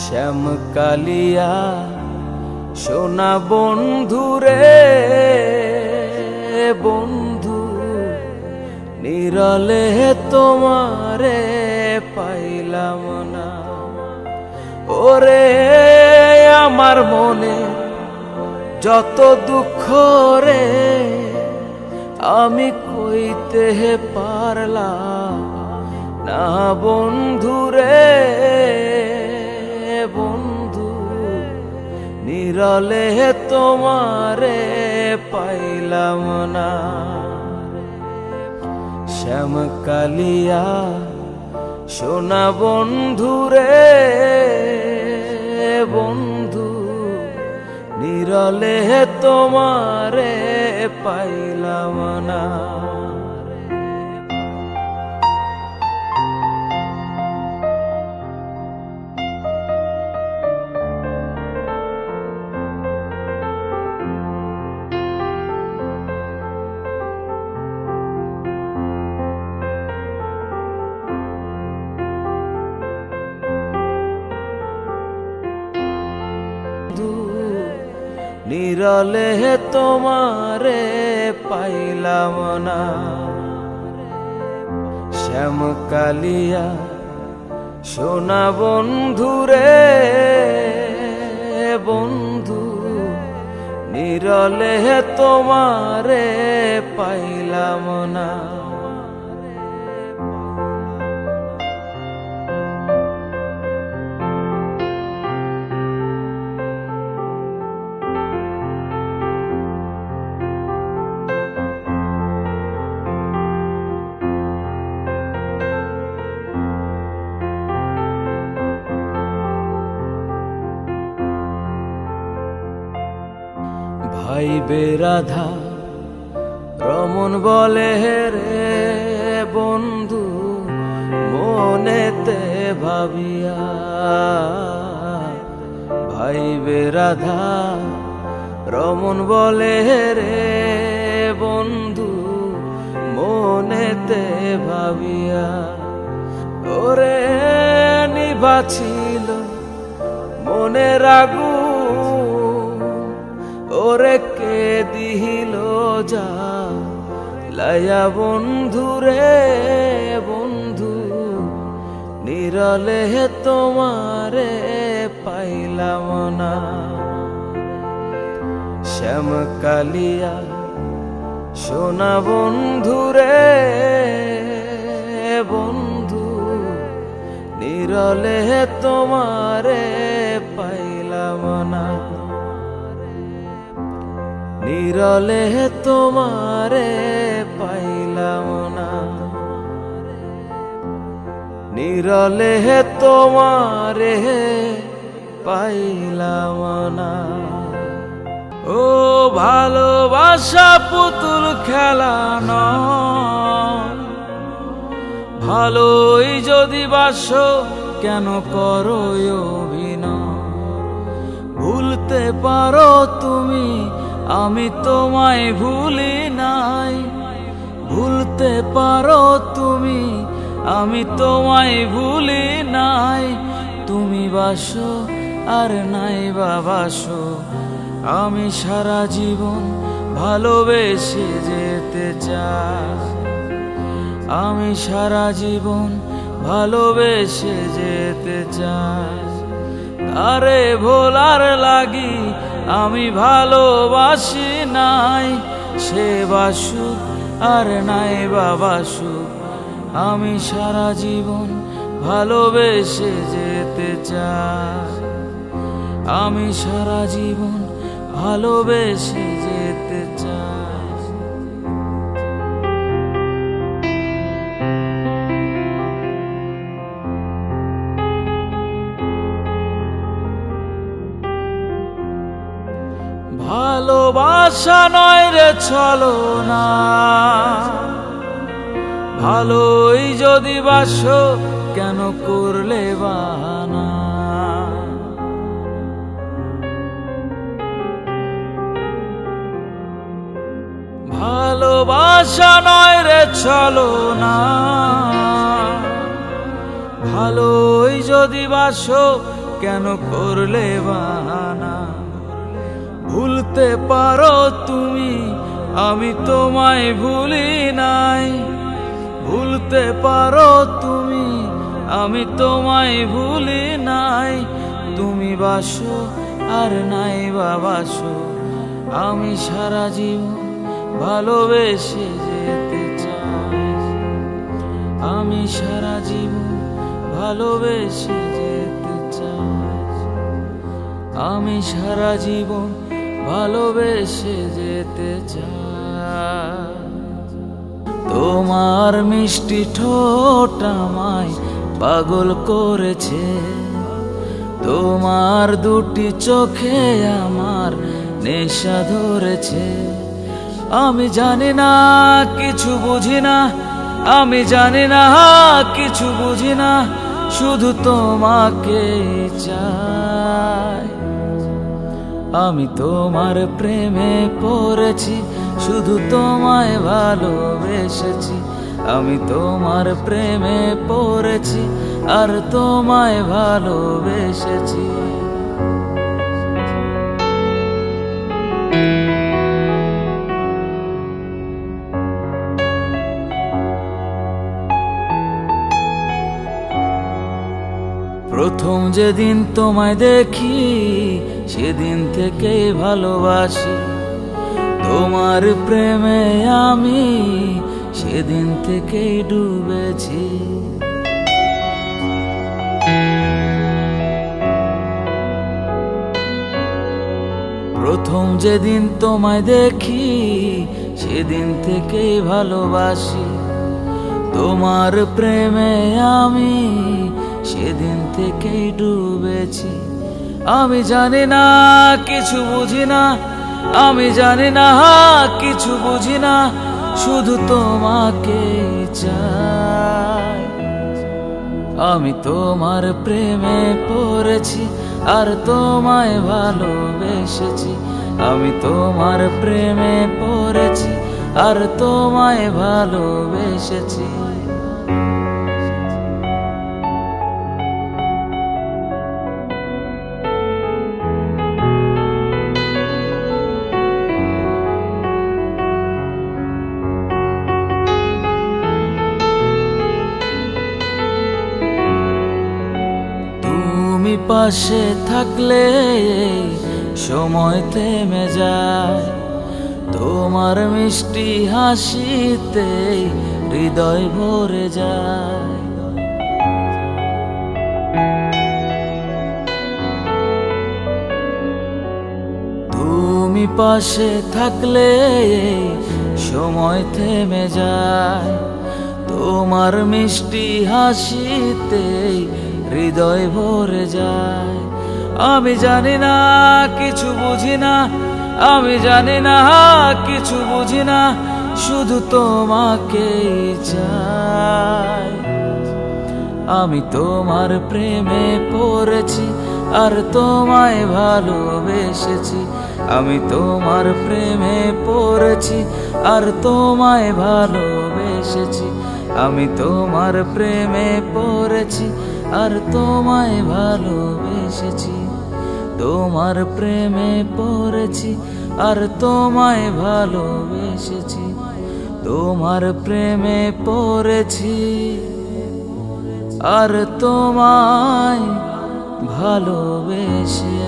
শ্যাম কালিয়া সোনা বন্ধু রে বন্ধু, নিরলে তোমারে পাইলাম না। ওরে আমার মনে যত দুঃখ রে আমি কইতে পারলাম না বন্ধু রে বন্ধু, নিরলে তোমারে পাইলাম না। শ্যাম কালিয়া সোনা বন্ধু রে বন্ধু, নিরলে তোমারে পাইলাম না। নিরলে তোমারে পাইলাম না। শ্যাম কালিয়া সোনা বন্ধু রে বন্ধু, নিরলে তোমারে পাইলাম না। ভাই বেরাধা রমন বলে রে বন্ধু, মনেতে ভাবিয়া ভাই বেরাধা রমন বলে রে বন্ধু, মনেতে ভাবিয়া ওরে নিভাছিল মনের আগুন, ওরে কে দিল যা লায়া বন্ধু রে বন্ধু, নিরলে তোমারে পাইলাম না। শ্যাম কালিয়া সোনা বন্ধু রে বন্ধু, নিরলে তোমারে পাইলাম না। নিরলে তোমারে পাইলাম না। নিরলে তোমারে পাইলাম না। ও ভালোবাসা পুতুল খেলা নয়, ভালোই যদি বাসো কেন করো অভিনয়। ভুলতে পারো তুমি, আমি তোমায় ভুলি নাই। ভুলতে পারো তুমি, আমি তোমায় ভুলি নাই। তুমি বাসো আর নাই বা বাসো, আমি সারা জীবন ভালোবেসে যেতে চাই। আমি সারা জীবন ভালোবেসে যেতে চাই। আরে ভোলার লাগি আমি ভালোবাসি নাই, সে বাসুক আর নাই বা বাসুক, আমি সারা জীবন ভালোবেসে যেতে চাই। আমি সারা জীবন ভালোবেসে যেতে চাই। ভালোবাসা নয় রে চলো না, ভালোই যদি বাসো কেন করলে বাহানা। ভালোবাসা নয় রে চলো না, ভালোই যদি বাসো কেন করলে বাহানা? ভুলতে পারো তুমি, আমি তোমায় ভুলি নাই। ভুলতে পারো তুমি, আমি তোমায় ভুলি নাই। তুমি বাসো আর নাই বা বাসো, আমি সারা জীবন ভালোবেসে যেতে চাই। আমি সারা জীবন ভালোবেসে যেতে চাই। আমি সারা জীবন ভালোবেসে যেতে চাই। তোমার মিষ্টি ঠোঁট আমায় পাগল করেছে, তোমার দুটি চোখে আমার নেশা ধরেছে। আমি জানি না, কিছু বুঝি না, আমি জানি না, কিছু বুঝি না, শুধু তোমাকে চাই। আমি তোমার প্রেমে পড়েছি, শুধু তোমায় ভালোবেসেছি। আমি তোমার প্রেমে পড়েছি আর তোমায় ভালোবেসেছি। প্রথম যেদিন তোমায় দেখি, সেদিন থেকেই ভালোবাসি। তোমার প্রেমে আমি সেদিন থেকেই ডুবেছি। প্রথম যেদিন তোমায় দেখি, সেদিন থেকেই ভালোবাসি। তোমার প্রেমে আমি সেদিন থেকেই ডুবেছি। আমি জানি না, কিছু বুঝি না, আমি জানি না, কিছু বুঝি না, শুধু তোমাকে চাই। আমি তোমার প্রেমে পড়েছি আর তোমায় ভালোবেসেছি। আমি তোমার প্রেমে পড়েছি আর তোমায় ভালোবেসেছি। তুমি পাশে থাকলে সময় থেমে যায়, তোমার মিষ্টি হাসিতে হৃদয় ভরে যায়। তুমি পাশে থাকলে সময় থেমে যায়, তোমার মিষ্টি হাসিতে হৃদয় ভরে যায়। আমি জানি না, কিছু বুঝি না, আমি জানি না, কিছু বুঝি না, শুধু তোমাকে চাই। আমি তোমার প্রেমে পড়েছি আর তোমায় ভালোবেসেছি। আমি তোমার প্রেমে পড়েছি আর তোমায় ভালোবেসেছি। আমি তোমার প্রেমে পড়েছি আর তোমায় ভালোবেসেছি। তোমার প্রেমে পড়েছি আর তোমায় ভালোবেসেছি। তোমার প্রেমে পড়েছি আর তোমায় ভালোবেসেছি।